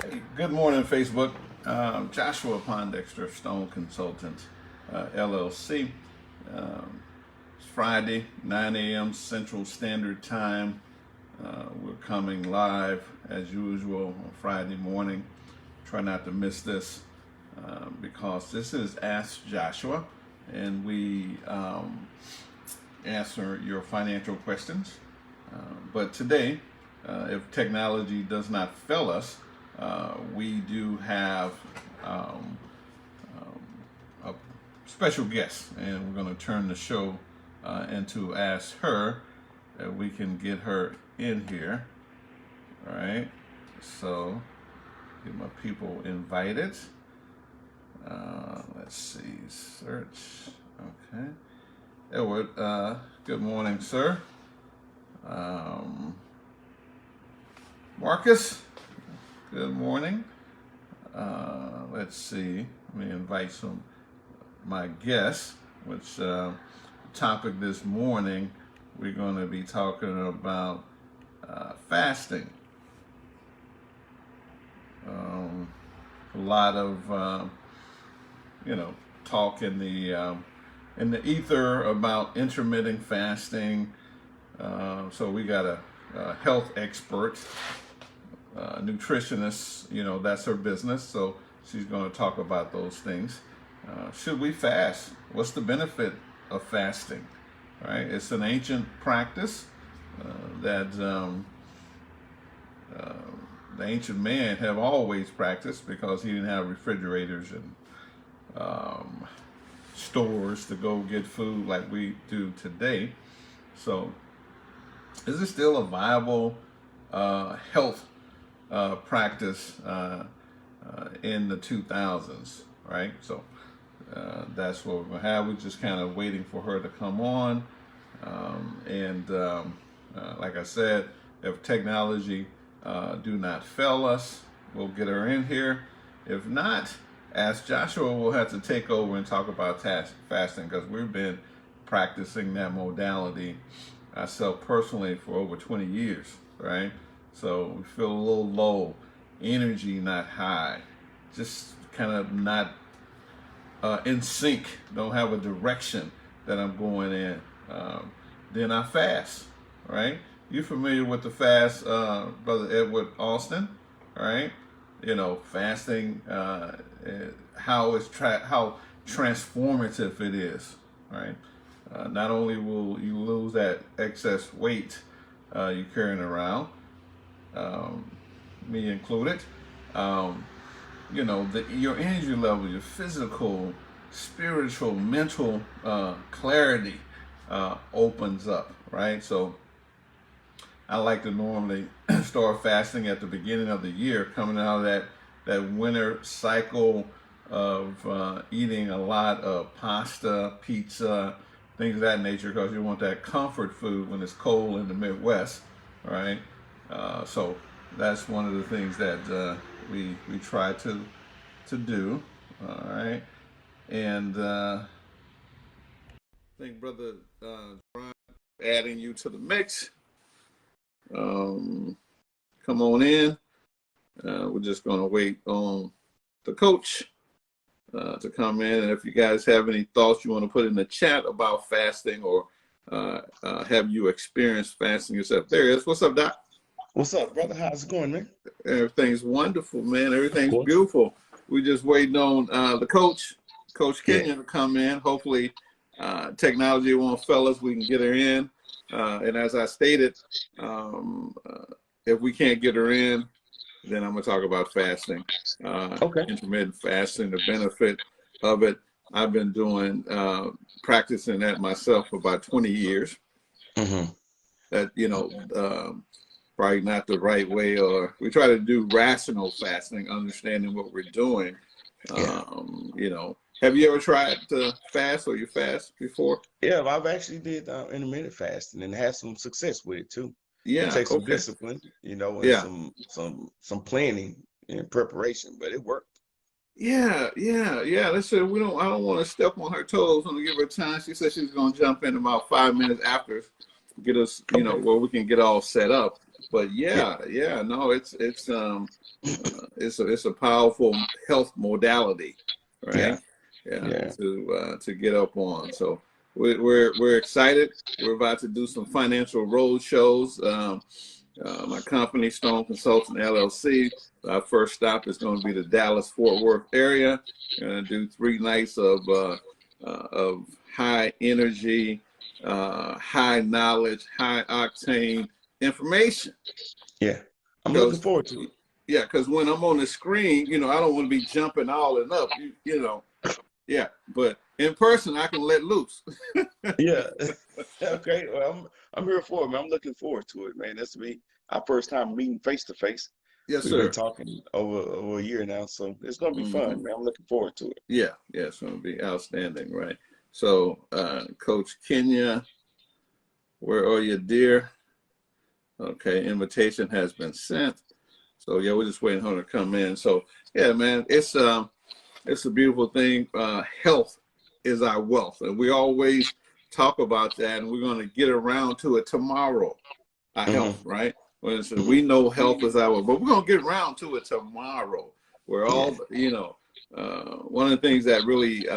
Hey, good morning, Facebook. Joshua Pondexter, Stone Consultant, LLC. It's Friday, 9 a.m. Central Standard Time. We're coming live as usual on Friday morning. Try not to miss this because this is Ask Joshua, and we answer your financial questions. But today, if technology does not fail us, we do have a special guest, and we're going to turn the show into Ask Her, that we can get her in here. All right, so get my people invited. Let's see, search. Okay, Edward. Good morning, sir. Marcus. Good morning. Let's see. Let me invite my guests. Which topic this morning? We're going to be talking about fasting. A lot of talk in the ether about intermittent fasting. So we got a health expert, nutritionist. That's her business. So she's going to talk about those things. Should we fast? What's the benefit of fasting? Right? It's an ancient practice that the ancient man have always practiced because he didn't have refrigerators and stores to go get food like we do today. So, is it still a viable health practice in the 2000s? Right. So that's what we're gonna have. We're just kind of waiting for her to come on, and like I said, if technology do not fail us, we'll get her in here. If not, Ask Joshua will have to take over and talk about fasting, because we've been practicing that modality ourselves personally for over 20 years, right? So we feel a little low, energy not high, just kind of not in sync, don't have a direction that I'm going in. Then I fast, right? You're familiar with the fast, Brother Edward Austin, right? Fasting, how transformative it is, right? Not only will you lose that excess weight you're carrying around, me included, your energy level, your physical, spiritual, mental clarity opens up, right? So I like to normally start fasting at the beginning of the year, coming out of that winter cycle of eating a lot of pasta, pizza, things of that nature, because you want that comfort food when it's cold in the Midwest, right? So that's one of the things that we try to do, all right? And I think Brother Ron, adding you to the mix. Come on in. We're just going to wait on the coach to come in. And if you guys have any thoughts you want to put in the chat about fasting, or have you experienced fasting yourself? There it is. What's up, Doc? What's up, brother? How's it going, man? Everything's wonderful, man. Everything's beautiful. We're just waiting on the coach, Coach Kenyon, to come in. Hopefully, technology won't fail us. We can get her in. And as I stated, if we can't get her in, then I'm going to talk about fasting, intermittent fasting, the benefit of it. I've been practicing that myself for about 20 years. Mm-hmm. That, probably not the right way, or we try to do rational fasting, understanding what we're doing. Have you ever tried to fast, or you fast before? Yeah, I've actually did intermittent fasting and had some success with it too. Yeah, it takes some discipline, and some planning and preparation, but it worked. Yeah. Listen, I don't want to step on her toes. I'm gonna give her time. She said she's gonna jump in about 5 minutes after, get us, where we can get all set up. But Yeah. yeah, no, it's a powerful health modality, right? Yeah. Yeah, Yeah. to get up on. So we're excited. We're about to do some financial road shows. My company, Stone Consulting LLC. Our first stop is going to be the Dallas Fort Worth area. We're going to do 3 nights of high energy, high knowledge, high octane information. Yeah. I'm looking Because forward to it. yeah, because when I'm on the screen, I don't want to be jumping all and up. Yeah. But in person, I can let loose. Yeah. Okay. Well, I'm here for it, man. I'm looking forward to it, man. That's me. Our first time meeting face to face. Yes, We've been sir. talking over a year now, so it's gonna be Hmm. fun, man. I'm looking forward to it. Yeah, it's going to be outstanding, right? So, Coach Kenya, where are you, dear? Okay, invitation has been sent. So yeah, we're just waiting for her to come in. So yeah, man, it's a beautiful thing. Health is our wealth, and we always talk about that, and we're going to get around to it tomorrow. Our health, Hmm. right? Hmm. We know health is our, but we're going to get around to it tomorrow. We're Yeah. all, one of the things that really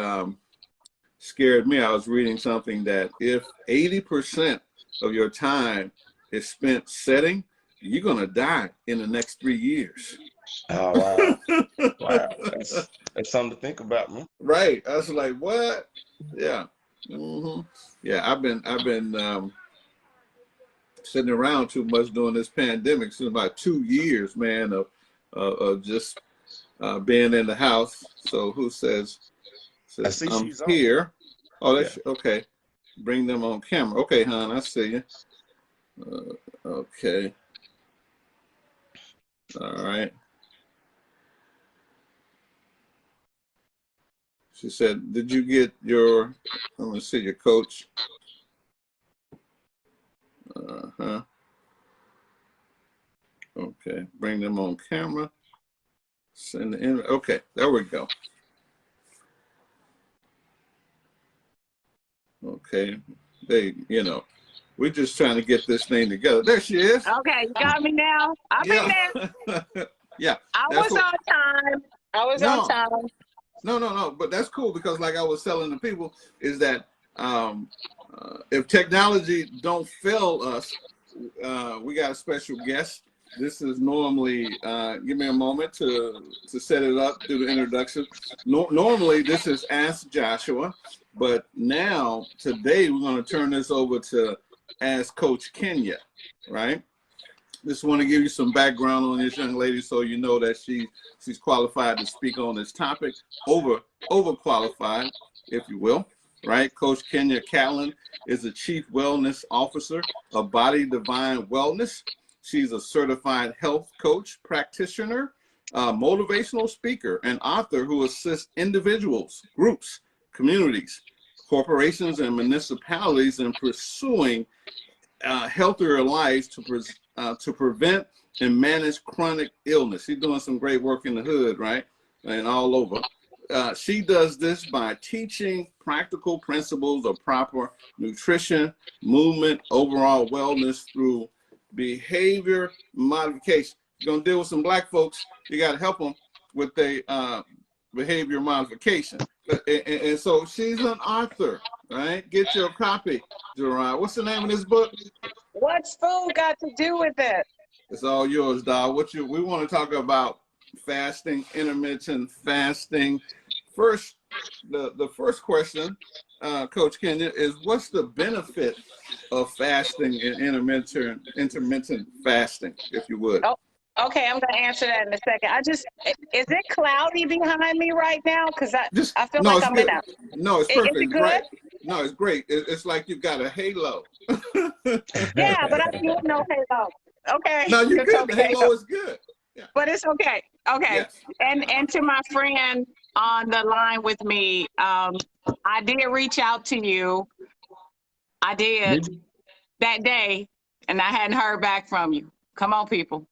scared me. I was reading something that if 80% of your time is spent setting, you're going to die in the next 3 years. Oh wow. Wow. That's something to think about, man. Right. I was like, what? Yeah. Hmm. Yeah. I've been sitting around too much during this pandemic. Since about 2 years, man, of just being in the house. So who I says see I'm she's on. here? Oh, Yeah. that's okay. Bring them on camera. Okay, hon, I see you. Okay. All right. She said, did you get your, I'm going to see your coach. Uh-huh. Okay. Bring them on camera. Send the in. Okay, there we go. Okay. We're just trying to get this thing together. There she is. Okay, you got me now. I'm in Yeah. there. Yeah. I That's was what, on time. I was on no, time. no. But that's cool because like I was telling the people is that if technology don't fail us, we got a special guest. This is normally, give me a moment to set it up, do the introduction. Normally, this is Ask Joshua, but now, today, we're going to turn this over to Ask Coach Kenya, right? Just want to give you some background on this young lady so you know that she's qualified to speak on this topic, overqualified, if you will. Right, Coach Kenya Catlin is the Chief Wellness Officer of Body Divine Wellness. She's a certified health coach, practitioner, motivational speaker, and author who assists individuals, groups, communities, corporations, and municipalities in pursuing healthier lives to prevent and manage chronic illness. She's doing some great work in the hood, right, and all over. She does this by teaching practical principles of proper nutrition, movement, overall wellness through behavior modification. You're gonna deal with some black folks. You got to help them with their behavior modification. And so she's an author, right? Get your copy, Gerard. What's the name of this book? What's food got to do with it? It's all yours, Doc. We want to talk about fasting, intermittent fasting. First, the first question, Coach Kenya, is what's the benefit of fasting and intermittent fasting, if you would? Oh, okay, I'm gonna answer that in a second. Is it cloudy behind me right now? Because I feel No, like it's I'm good. in a. No, it's Is perfect. it It's good? great. No, it's great. It's like you've got a halo. Yeah, but I feel no halo. Okay, No, you're it's good. The okay. halo is good. Yeah. But it's okay. Okay. Yes. And to my friend on the line with me, I did reach out to you. I did that day, and I hadn't heard back from you. Come on, people.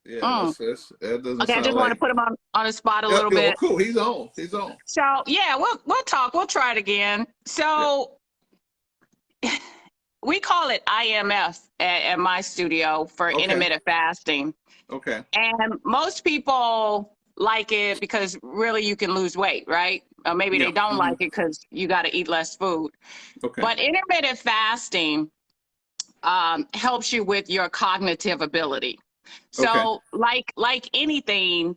Yeah, that doesn't Okay, I sound just want to like. put him on the spot a Yeah, little well, bit. cool. He's on. He's on. So yeah, we'll talk. We'll try it again. So we call it IMF at my studio for Okay. intermittent fasting. Okay. And most people like it because really you can lose weight, right? Or maybe Yeah. they don't Mhm. like it because you got to eat less food. Okay. But intermittent fasting helps you with your cognitive ability. So like anything,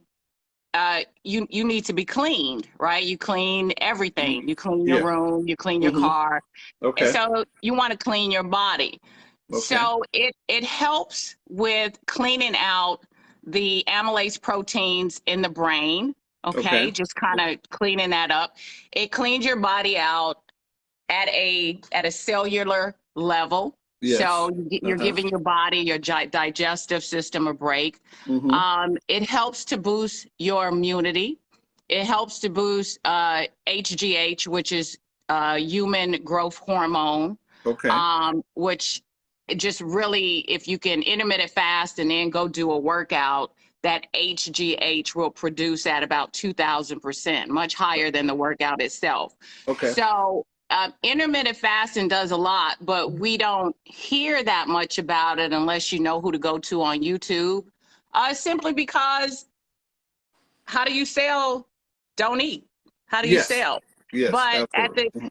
you need to be cleaned, right? You clean everything. You clean your Yeah. room, you clean your Mhm. car. And Okay. so you want to clean your body. Okay. So it helps with cleaning out the amylase proteins in the brain. Okay. Okay. Just kind of cleaning that up. It cleans your body out at a cellular level. Yes. So you're Uh-huh. giving your body, your digestive system a break. Mhm. It helps to boost your immunity. It helps to boost HGH, which is human growth hormone, Okay. which just really, if you can intermittent fast and then go do a workout, that HGH will produce at about 2,000%, much higher than the workout itself. Okay. So intermittent fasting does a lot, but we don't hear that much about it unless you know who to go to on YouTube. Simply because how do you sell don't eat? How do you Yes. sell? Yes. But Absolutely.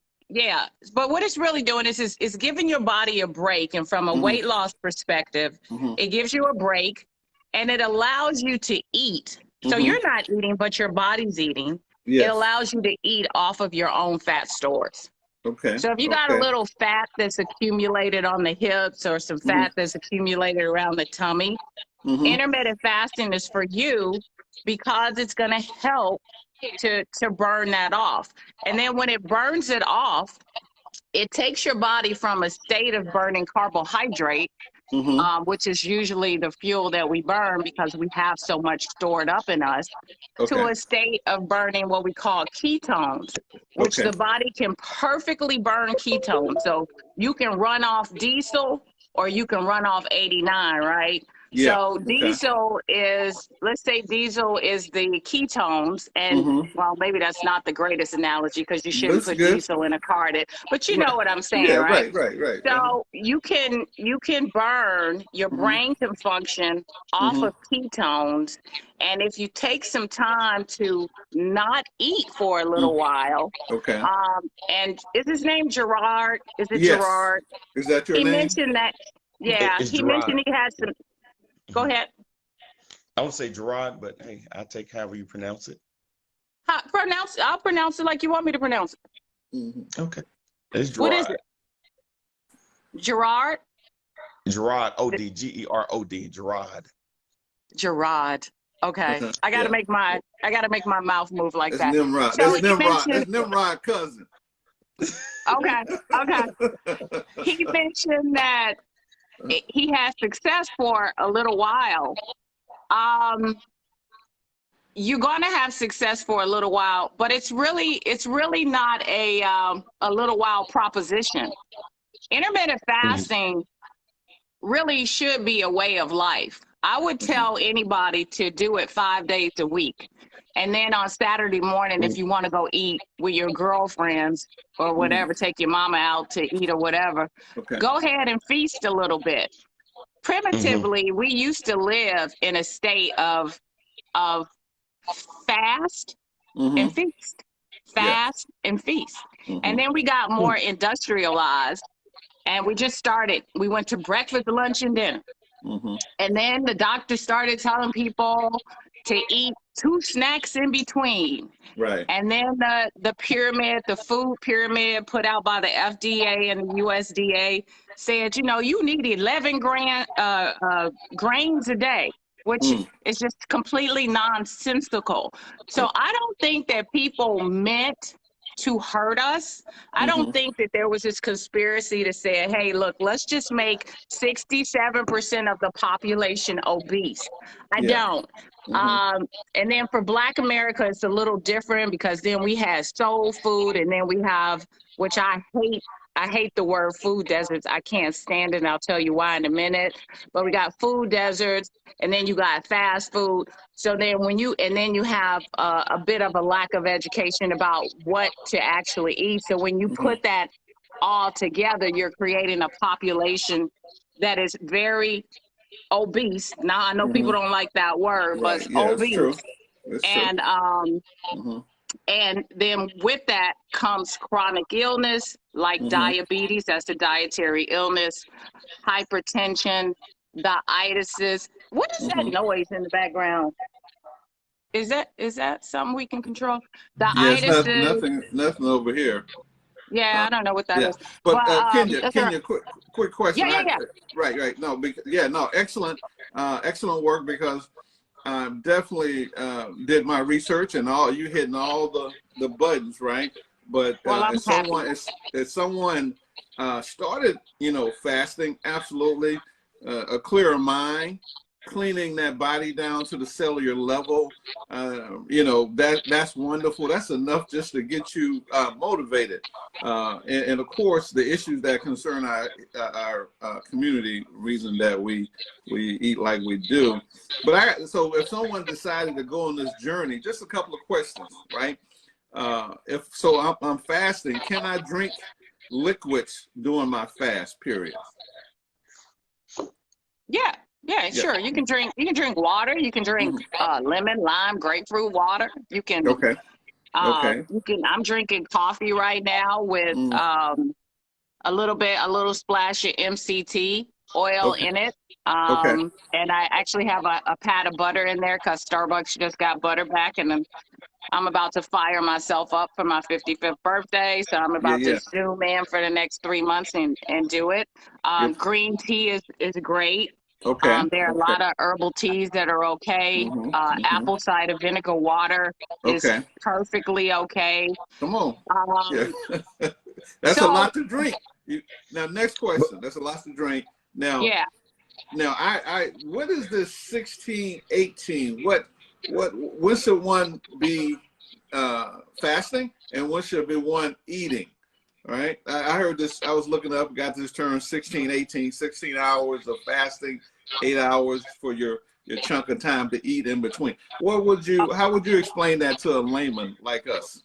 but what it's really doing is giving your body a break. And from a Mhm. weight loss perspective, Mhm. it gives you a break and it allows you to eat. So Mhm. you're not eating, but your body's eating. It Yes. allows you to eat off of your own fat stores. Okay. So if you got a Okay. little fat that's accumulated on the hips or some Mhm. fat that's accumulated around the tummy, Mhm. intermittent fasting is for you because it's going to help to burn that off. And then when it burns it off, it takes your body from a state of burning carbohydrate, Mhm. which is usually the fuel that we burn because we have so much stored up in us, to Okay. a state of burning what we call ketones, which Okay. the body can perfectly burn ketones. So you can run off diesel or you can run off 89, right? Yeah. So Okay. diesel is, let's say diesel is the ketones, and Mhm. well, maybe that's not the greatest analogy because you shouldn't Looks put good. diesel in a car, but you Right. know what I'm saying, Yeah. right? Right. So you can burn, your Mhm. brain can function off Mhm. of ketones. And if you take some time to not eat for a little Mm. while, Okay. and is his name Gerard? Is it Yes. Gerard? Is that your He name? mentioned that, yeah, It's he Gerard. mentioned he had some, go Mhm. ahead. I would say Gerard, but hey, I'll take however you pronounce it. I'll pronounce it like you want me to pronounce it. Mhm. Okay. It's What is Gerard. it? Gerard? Gerard, O-D, Gerod, Gerard. Gerard. Okay. Uh-huh. I gotta Yeah. make my mouth move like That's that. Nimrod. So That's he Nimrod. mentioned, That's Nimrod cousin. okay, he mentioned that he had success for a little while. You're going to have success for a little while, but it's really not a little while proposition. Intermittent fasting really should be a way of life. I would tell anybody to do it 5 days a week. And then on Saturday morning, if you want to go eat with your girlfriends or whatever, take your mama out to eat or whatever, Okay. go ahead and feast a little bit. Primitively, we used to live in a state of fast and Mhm. feast, Yeah. fast and feast. And Mhm. then we got more industrialized and we went to breakfast, lunch, and dinner. Mhm. And then the doctor started telling people to eat 2 snacks in between. Right. And then the food pyramid put out by the FDA and the USDA said, you need 11 grains a day, which Mm. is just completely nonsensical. So I don't think that people meant to hurt us. I don't Mhm. think that there was this conspiracy to say, hey, look, let's just make 67% of the population obese. I Yeah. don't. Mhm. And then for Black America, it's a little different because then we have soul food, and then we have, which I hate the word food deserts. I can't stand it, and I'll tell you why in a minute. But we got food deserts, and then you got fast food. So then then you have a bit of a lack of education about what to actually eat. So when you Mhm. put that all together, you're creating a population that is very obese. Now, I know people Hmm. don't like that word, but Right. it's Yeah, it's true. obese. It's true. And Hmm. and then with that comes chronic illness like Hmm. diabetes, that's the dietary illness, hypertension, the itises. What is that Hmm. noise in the background? Is that something we can control? The Yeah, it's itises, nothing over here. yeah, Uh, I don't know what that yeah, is. but But that's all right. Kenya, quick Yeah, question. yeah, yeah. Right. No, yeah, no, excellent work because I definitely did my research and all you hitting all the buttons, right? But Well, I'm happy. as someone started, fasting, absolutely, a clearer mind, cleaning that body down to the cellular level, that's wonderful. That's enough just to get you motivated. And of course, the issues that concern our community, reason that we eat like we do. But so if someone decided to go on this journey, just a couple of questions, right? If so, I'm fasting. Can I drink liquids during my fast period? Yeah, yeah, Yeah. sure. You can drink water. You can drink Mhm. lemon, lime, grapefruit water. Okay. Okay. I'm drinking coffee right now with Mm. a little splash of MCT oil Okay. in it. Okay. And I actually have a pat of butter in there because Starbucks just got butter back, and I'm about to fire myself up for my 55th birthday. So I'm Yeah. about to Yeah. zoom in for the next 3 months and do it. If, Green tea is great. okay. There are a Okay. lot of herbal teas that are okay. Hmm. Hmm. Apple cider vinegar water is Okay. perfectly okay. Come on. Yeah. Um, That's a so lot to drink. Now, next But question. That's a lot to drink. Now, yeah, what is this 1618? When should one be fasting and when should be one eating? All right. I heard this, I was looking up, got this term 1618, 16 hours of fasting, 8 hours for your chunk of time to eat in between. How would you explain that to a layman like us?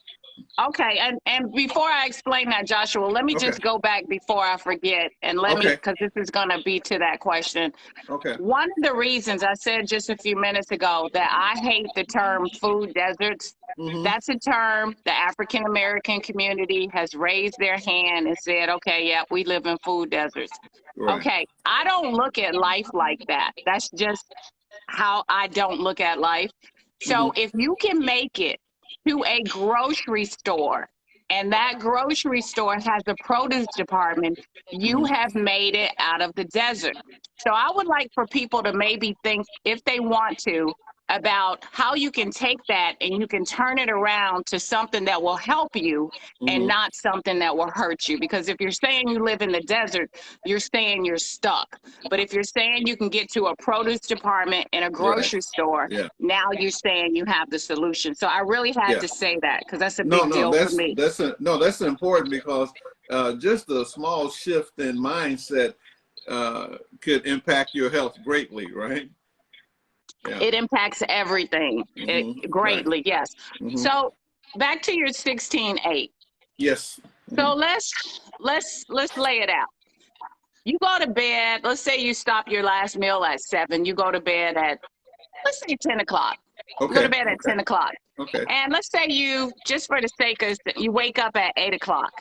okay. And before I explain that, Joshua, let me Okay. just go back before I forget, and Okay. because this is going to be to that question. Okay. One of the reasons I said just a few minutes ago that I hate the term food deserts, Mm-hmm. that's a term the African American community has raised their hand and said, okay, yeah, we live in food deserts. Right. Okay, I don't look at life like that. That's just how I don't look at life. So Mm-hmm. if you can make it to a grocery store and that grocery store has a produce department, you Mm-hmm. have made it out of the desert. So I would like for people to maybe think, if they want to, about how you can take that and you can turn it around to something that will help you and Mm-hmm. not something that will hurt you. Because if you're saying you live in the desert, you're saying you're stuck. But if you're saying you can get to a produce department in a Right. grocery store, Yeah. now you're saying you have the solution. So I really had Yeah. to say that because that's a No, big no, deal for me. that's important because just a small shift in mindset could impact your health greatly, right? Yeah. It impacts everything Right. greatly, yes. Hmm. So back to your 16:8. Yes. Hmm. So let's lay it out. You go to bed, let's say you stop your last meal at 7, you go to bed at, let's say, 10 o'clock. You go to Okay. bed at Okay. 10 o'clock. Okay. And let's say you, just for the sake of, you wake up at 8 o'clock.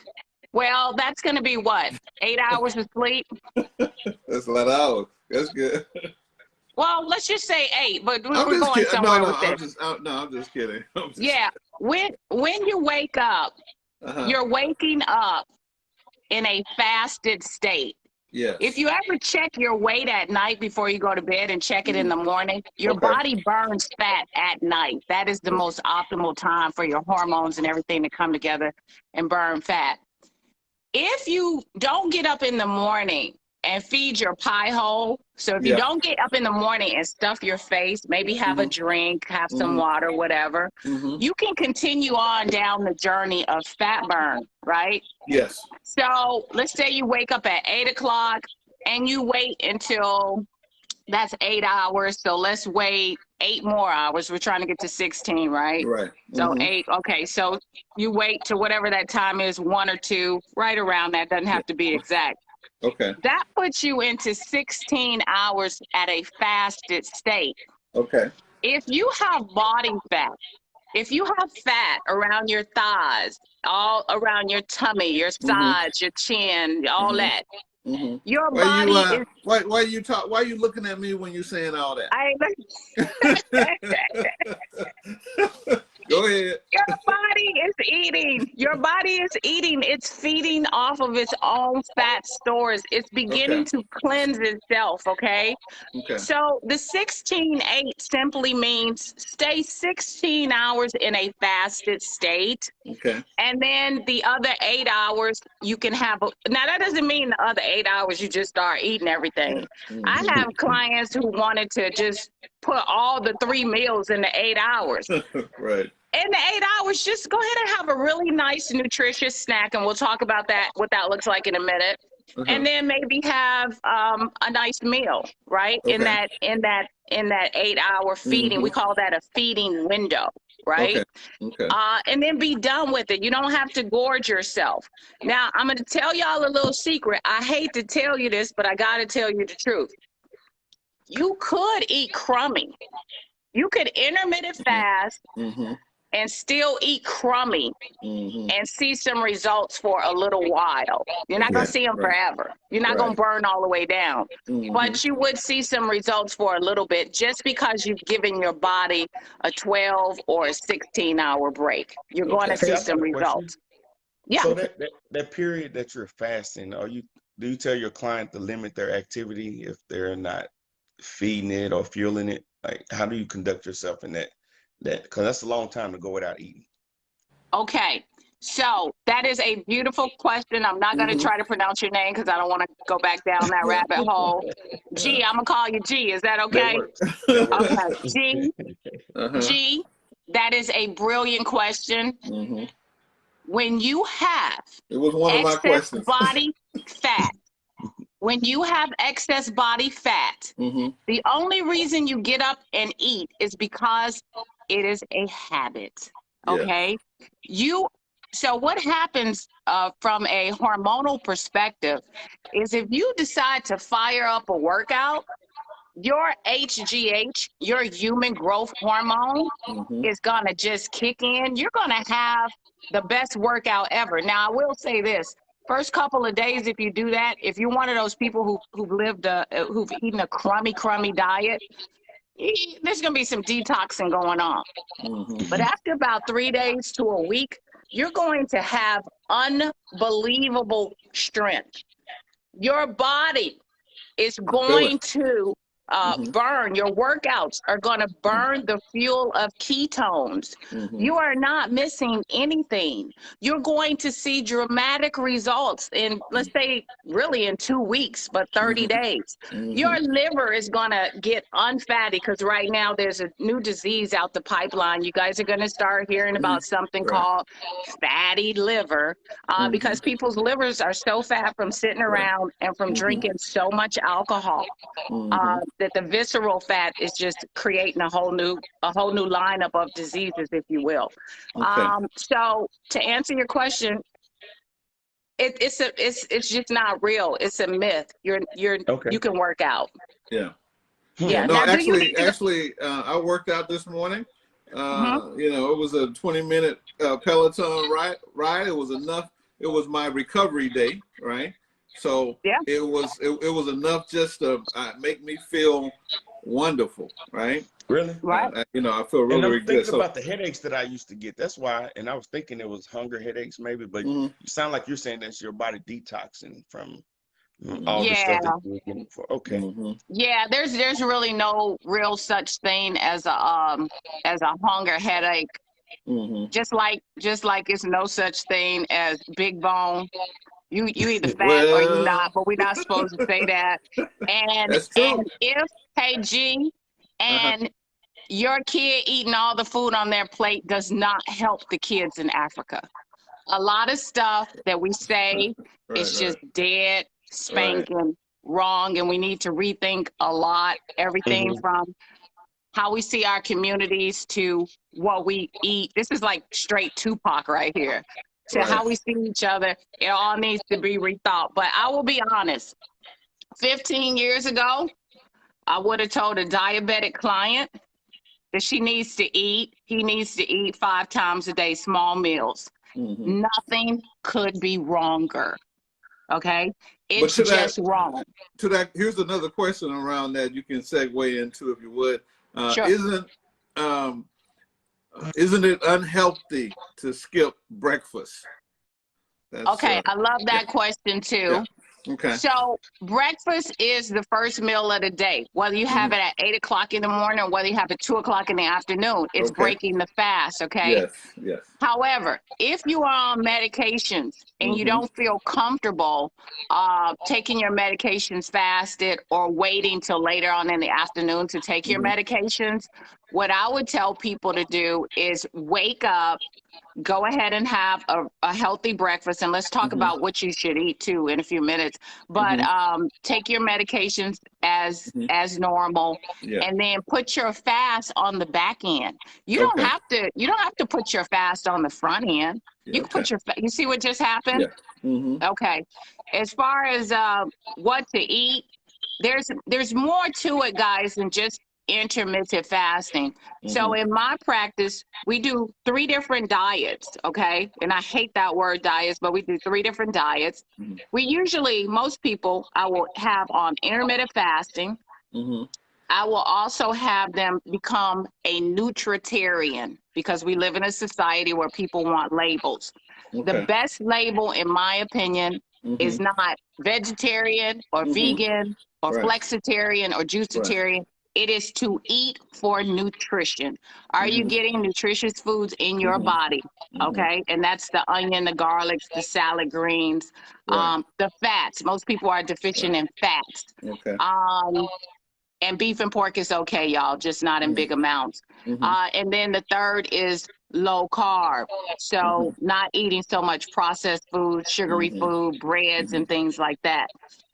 Well, that's going to be what? 8 hours of sleep? That's a lot of hours. That's good. Well, let's just say 8, but I'm we're just going kidding. No, somewhere no, with this. no, I'm just kidding. I'm just, Yeah. When you wake up, uh-huh. you're waking up in a fasted state. Yes. If you ever check your weight at night before you go to bed and check it in the morning, your Okay. body burns fat at night. That is the most optimal time for your hormones and everything to come together and burn fat. If you don't get up in the morning and feed your pie hole, so if you Yeah. don't get up in the morning and stuff your face, maybe have a drink, have some water, whatever, you can continue on down the journey of fat burn, right? Yes. So let's say you wake up at 8 o'clock and you wait until That's 8 hours. So let's wait 8 more hours. We're trying to get to 16, right? Right. So Mhm. 8. Okay. So you wait to whatever that time is, 1 or 2, right around that. Doesn't have to be exact. Okay. That puts you into 16 hours at a fasted state. Okay. If you have body fat, if you have fat around your thighs, all around your tummy, your Mhm. sides, your chin, all Mhm. that, Mhm. your Why you body is. why you talk? Why you looking at me when you saying all that? I, Go ahead. Your body is eating. Your body is eating. It's feeding off of its own fat stores. It's beginning Okay. to cleanse itself, okay? Okay. So the 16-8 simply means stay 16 hours in a fasted state. Okay. And then the other 8 hours, you can have. Now, that doesn't mean the other 8 hours you just start eating everything. I Mhm. have clients who wanted to just put all the 3 meals in the 8 hours. Right. In the 8 hours, just go ahead and have a really nice, nutritious snack, and we'll talk about that, what that looks like in a minute. Uh-huh. And then maybe have a nice meal, right? In Okay. that 8-hour feeding, we Mhm. call that a feeding window, right? Okay. Okay. And then be done with it. You don't have to gorge yourself. Now, I'm going to tell y'all a little secret. I hate to tell you this, but I got to tell you the truth. You could eat crummy. You could intermittent fast Mhm. and still eat crummy Mhm. and see some results for a little while. You're not going Yeah. to see them Right. forever. You're not going Right. to burn all the way down, Mhm. but you would see some results for a little bit just because you've given your body a 12 or a 16-hour break. You're going to Okay. Hey, see I got some a question. results. Yeah. So that period that you're fasting, do you tell your client to limit their activity if they're not feeding it or fueling it? Like, how do you conduct yourself in that because that's a long time to go without eating. Okay. So that is a beautiful question. I'm not going to Mhm. try to pronounce your name because I don't want to go back down that Yeah. rabbit hole. Yeah. G, I'm going to call you G. Is that That okay? works. That works. Okay. G, Uh-huh. G, that is a brilliant question. Mhm. When you have It was one of my excess questions. body fat, when you have excess body fat, Mhm. the only reason you get up and eat is because it is a habit. Yeah. Okay. So what happens from a hormonal perspective is if you decide to fire up a workout, your HGH, your human growth hormone, Mhm. is going to just kick in. You're going to have the best workout ever. Now, I will say this. First couple of days, if you do that, if you're one of those people who've eaten a crummy diet, there's going to be some detoxing going on. Mhm. But after about 3 days to a week, you're going to have unbelievable strength. Your body is I feel going it. to Mhm. burn. Your workouts are going to burn the fuel of ketones. Mhm. You are not missing anything. You're going to see dramatic results in, let's say, really in 2 weeks, but 30 Mhm. days. Mhm. Your liver is going to get unfatty because right now there's a new disease out the pipeline. You guys are going to start hearing about something Right. called fatty liver because Mhm. people's livers are so fat from sitting Right. around and from Mhm. drinking so much alcohol Mhm. that the visceral fat is just creating a whole new lineup of diseases, if you will. Okay. So to answer your question, it's just not real. It's a myth. Okay. You can work out. Yeah. Yeah. No, Now, do you need to? actually, I worked out this morning. Mhm. It was a 20-minute Peloton ride. It was enough. It was my recovery day, right? So Yeah. it was enough just to make me feel wonderful, right? Really? Right. I feel And really, I'm really good. thinking So about the headaches that I used to get. That's why. And I was thinking it was hunger headaches maybe, but mhm. you sound like you're saying that's your body detoxing from Mhm. all the Yeah. stuff that you were getting before. Okay. Mhm. Yeah. There's really no real such thing as a hunger headache. Mhm. Just like it's no such thing as big bone. You either fat or you Well, not, but we're not supposed to say that. And that's true. if, hey G, Uh-huh. and your kid eating all the food on their plate does not help the kids in Africa. A lot of stuff that we say Right, is just right, dead right. spanking wrong, and we need to rethink a lot, everything from how we see our communities to what we eat. This is like straight Tupac right here. To Right. how we see each other, it all needs to be rethought. But I will be honest, 15 years ago, I would have told a diabetic client that she needs to eat, he needs to eat 5 times a day, small meals. Mhm. Nothing could be wronger. Okay? But It's to that, just wrong. to that, here's another question around that you can segue into if you would. Sure. Um, isn't it unhealthy to skip breakfast? That's, Okay, I love that question too. yeah. Okay. So breakfast is the first meal of the day. Whether you have it at 8 o'clock in the morning or whether you have it 2 o'clock in the afternoon, it's Okay. breaking the fast, okay? Yes, yes. However, if you are on medications and you don't feel comfortable taking your medications fasted or waiting till later on in the afternoon to take your medications, what I would tell people to do is wake up, go ahead and have a healthy breakfast, and let's talk about what you should eat too in a few minutes. But take your medications as normal, Yeah. and then put your fast on the back end. You don't Okay. have to put your fast on the front end. Yeah, You can put your you see what just happened? Yeah. Mm-hmm. Okay. As far as what to eat, there's more to it, guys, than just intermittent fasting. So in my practice, we do 3 different diets, okay? And I hate that word diets, but we do 3 different diets. We usually, most people, I will have on intermittent fasting. I will also have them become a nutritarian because we live in a society where people want labels. Okay. The best label, in my opinion, is not vegetarian or vegan or Right. flexitarian or juicitarian. It is to eat for nutrition. Are you getting nutritious foods in your body? Okay. And that's the onion, the garlics, the salad greens, Right. the fats. Most people are deficient in fats. Okay. And beef and pork is okay, y'all, just not in big amounts. And then the third is low carb. So not eating so much processed food, sugary food, breads, and things like that.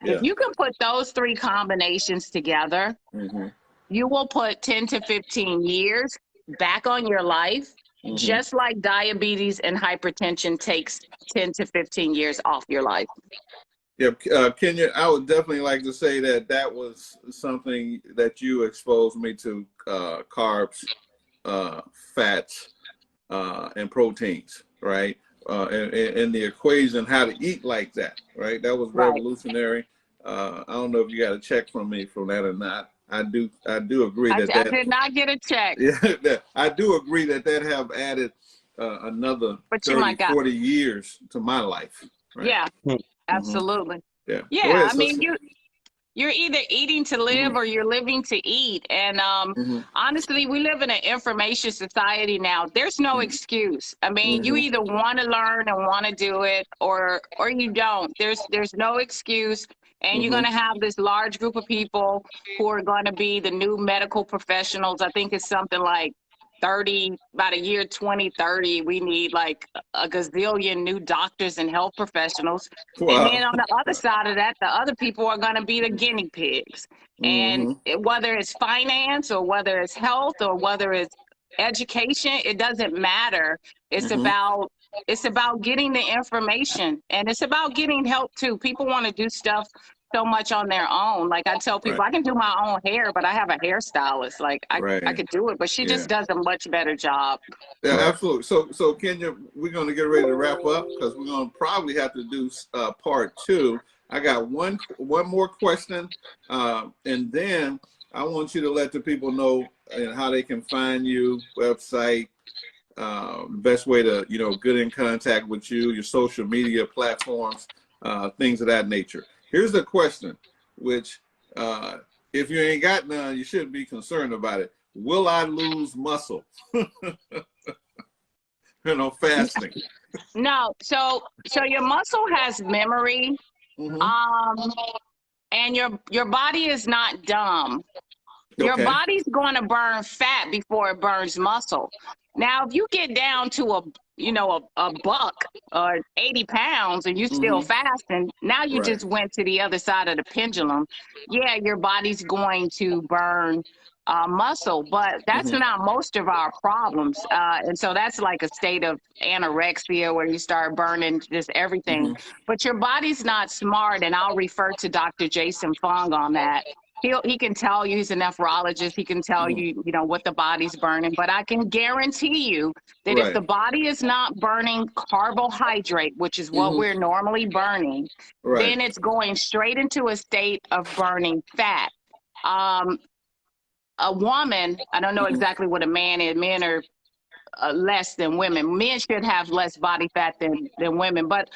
Yeah. If you can put those 3 combinations together, you will put 10 to 15 years back on your life, just like diabetes and hypertension takes 10 to 15 years off your life. Yeah, Kenya, I would definitely like to say that that was something that you exposed me to, carbs, fats, and proteins, right? And the equation, how to eat like that, right? That was revolutionary. I don't know if you got a check from me from that or not. I do agree that I did not get a check. Yeah, I do agree that have added another 30, 40 years to my life. Right? Yeah, absolutely. Yeah. Yeah, Ahead, I mean, sister. you're either eating to live or you're living to eat. And honestly, we live in an information society now. There's no excuse. I mean, you either want to learn and want to do it or you don't. There's no excuse. And you're going to have this large group of people who are going to be the new medical professionals. I think it's something like 30, about a year 2030, we need like a gazillion new doctors and health professionals. Wow. And then on the other side of that, the other people are going to be the guinea pigs. And whether it's finance or whether it's health or whether it's education, it doesn't matter. It's about getting the information, and it's about getting help too. People want to do stuff so much on their own. Like I tell people, I can do my own hair, but I have a hairstylist. Like I could do it, but she just does a much better job. Yeah, absolutely. So Kenya, we're going to get ready to wrap up because we're going to probably have to do part 2. I got one more question, and then I want you to let the people know how they can find you, website, best way to get in contact with you, your social media platforms, things of that nature. Here's the question, which if you ain't got none, you shouldn't be concerned about it. Will I lose muscle? Fasting. No, so your muscle has memory, and your body is not dumb. Your body's going to burn fat before it burns muscle. Now, if you get down to a buck or 80 pounds and you still fasting, now you Right. just went to the other side of the pendulum. Yeah, your body's going to burn muscle, but that's not most of our problems. And so that's like a state of anorexia where you start burning just everything. But your body's not smart, and I'll refer to Dr. Jason Fung on that. He can tell you, he's a nephrologist. He can tell you, what the body's burning. But I can guarantee you that if the body is not burning carbohydrate, which is what we're normally burning, then it's going straight into a state of burning fat. A woman, I don't know exactly what a man is. Men are less than women. Men should have less body fat than women, but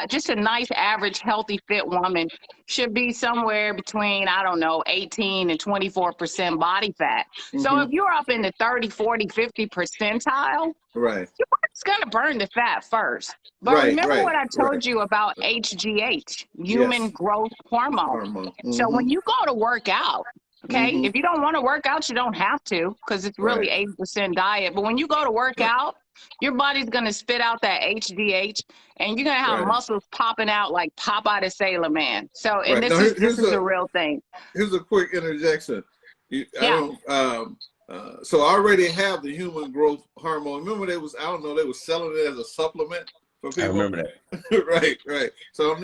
just a nice average healthy fit woman should be somewhere between, I don't know, 18 and 24% body fat. So if you're up in the 30, 40, 50 percentile, Right. your body's going to burn the fat first. But remember what I told you about HGH, human growth hormone. So when you go to work out, okay, if you don't want to work out, you don't have to, because it's really 80% diet. But when you go to work out, your body's going to spit out that HGH, and you're going to have muscles popping out like Popeye the Sailor Man. So, and this is a real thing. Here's a quick interjection. So I already have the human growth hormone. Remember they was selling it as a supplement for people. I remember that. Right. So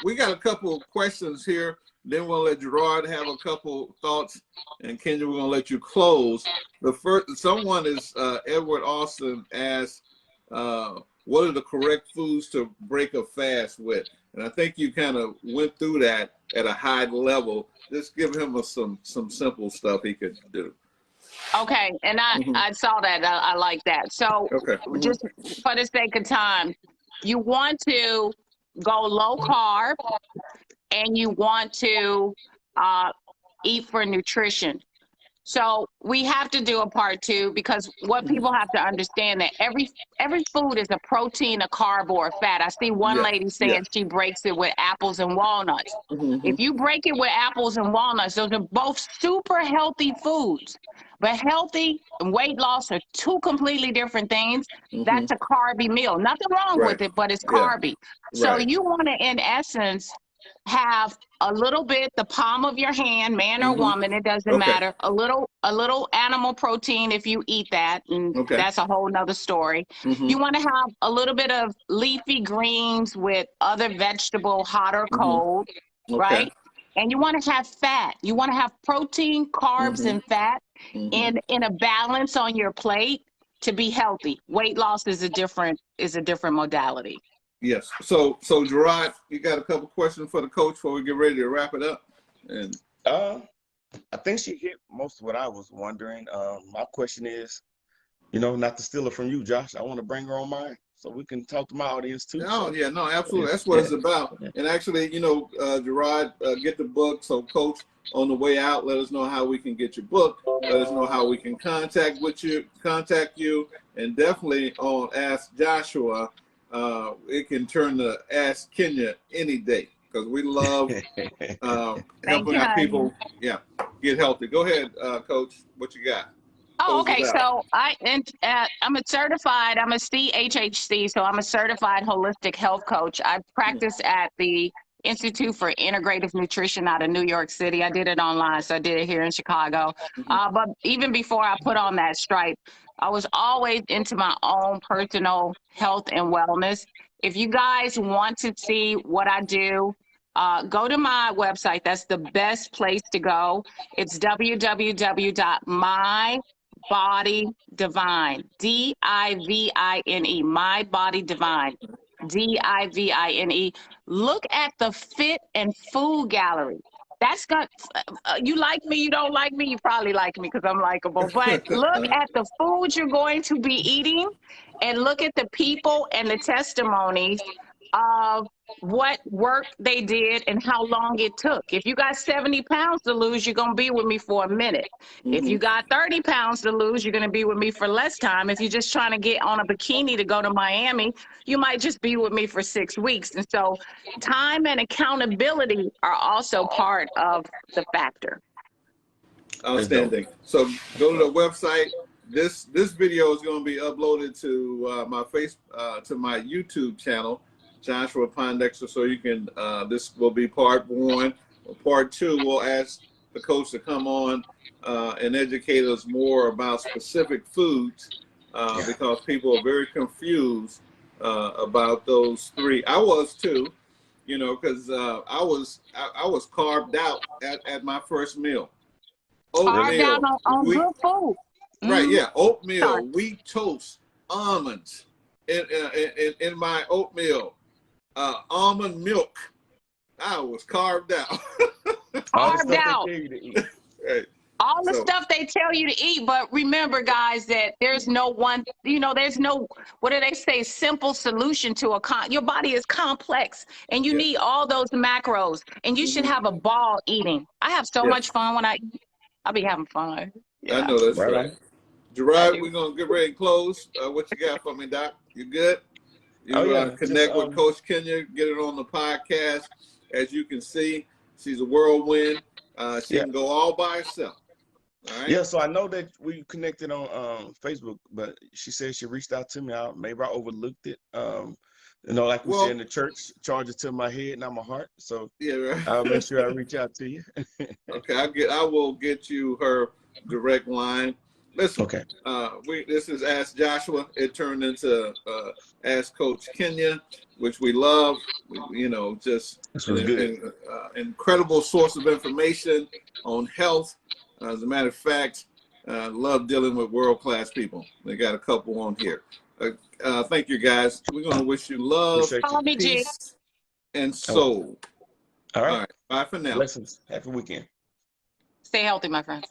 we got a couple of questions here. Then we'll let Gerard have a couple thoughts, and Kenya, we're gonna let you close. The first, someone is Edward Austin asked, what are the correct foods to break a fast with? And I think you kind of went through that at a high level. Just give him some simple stuff he could do. Okay, and I saw that. I like that. So just for the sake of time, you want to go low carb, and you want to eat for nutrition. So we have to do a part 2, because what people have to understand that every food is a protein, a carb, or a fat. I see one lady saying she breaks it with apples and walnuts. If you break it with apples and walnuts, those are both super healthy foods. But healthy and weight loss are two completely different things. That's a carby meal. Nothing wrong with it, but it's carby. So you want to, in essence, have a little bit, the palm of your hand, man or woman, it doesn't matter. A little animal protein if you eat that, and that's a whole nother story. You want to have a little bit of leafy greens with other vegetable, hot or cold, right? And you want to have fat. You want to have protein, carbs, and fat in a balance on your plate to be healthy. Weight loss is a different modality. Yes. So Gerard, you got a couple questions for the coach before we get ready to wrap it up? And I think she hit most of what I was wondering. My question is, not to steal it from you, Josh, I want to bring her on mine so we can talk to my audience too. No, absolutely. That's what it's about. And actually, Gerard, get the book. So coach, on the way out, let us know how we can get your book. Let us know how we can contact you, and definitely on Ask Joshua. It can turn to Ask Kenya any day, because we love helping our people get healthy. Go ahead, Coach. What you got? Oh, okay. So I'm a CHHC, so I'm a certified holistic health coach. I practice at the Institute for Integrative Nutrition out of New York City. I did it online, so I did it here in Chicago. But even before I put on that stripe, I was always into my own personal health and wellness. If you guys want to see what I do, go to my website. That's the best place to go. It's www.MyBodyDivine, DIVINE, My Body Divine, DIVINE. Look at the fit and food gallery. That's got, you like me, you don't like me, you probably like me because I'm likable, but look at the foods you're going to be eating, and look at the people and the testimonies of what work they did and how long it took. If you got 70 pounds to lose, you're going to be with me for a minute. If you got 30 pounds to lose, you're going to be with me for less time. If you're just trying to get on a bikini to go to Miami, you might just be with me for 6 weeks. And so time and accountability are also part of the factor. Outstanding. So go to the website, this video is going to be uploaded to my YouTube channel, Joshua Pondexter. So you can. This will be part 1. Part 2, we'll ask the coach to come on and educate us more about specific foods because people are very confused about those 3. I was too, you know, because I was carved out at my first meal. Carved out on good food. Right, yeah, oatmeal, wheat toast, almonds in my oatmeal, almond milk. I was carved out. Carved out. Right. All the stuff they tell you to eat, but remember, guys, that there's no one, you know, there's no, what do they say, simple solution to your body is complex, and you need all those macros, and you should have a ball eating. I have so much fun when I eat. I'll be having fun. Yeah. I know that's right. Gerard, we're going to get ready to close. What you got for me, Doc? You good? You connect with Coach Kenya, get it on the podcast. As you can see, she's a whirlwind. She can go all by herself. All right? Yeah, so I know that we connected on Facebook, but she said she reached out to me. Maybe I overlooked it. You know, like we said in the church, charge it to my head, not my heart. So right. I'll make sure I reach out to you. Okay, I will get you her direct line. Listen, this is Ask Joshua. It turned into Ask Coach Kenya, which we love. You know, just an incredible source of information on health. As a matter of fact, love dealing with world-class people. They got a couple on here. Thank you, guys. We're going to wish you love, peace, and soul. All right. Bye for now. Blessings. Happy weekend. Stay healthy, my friends.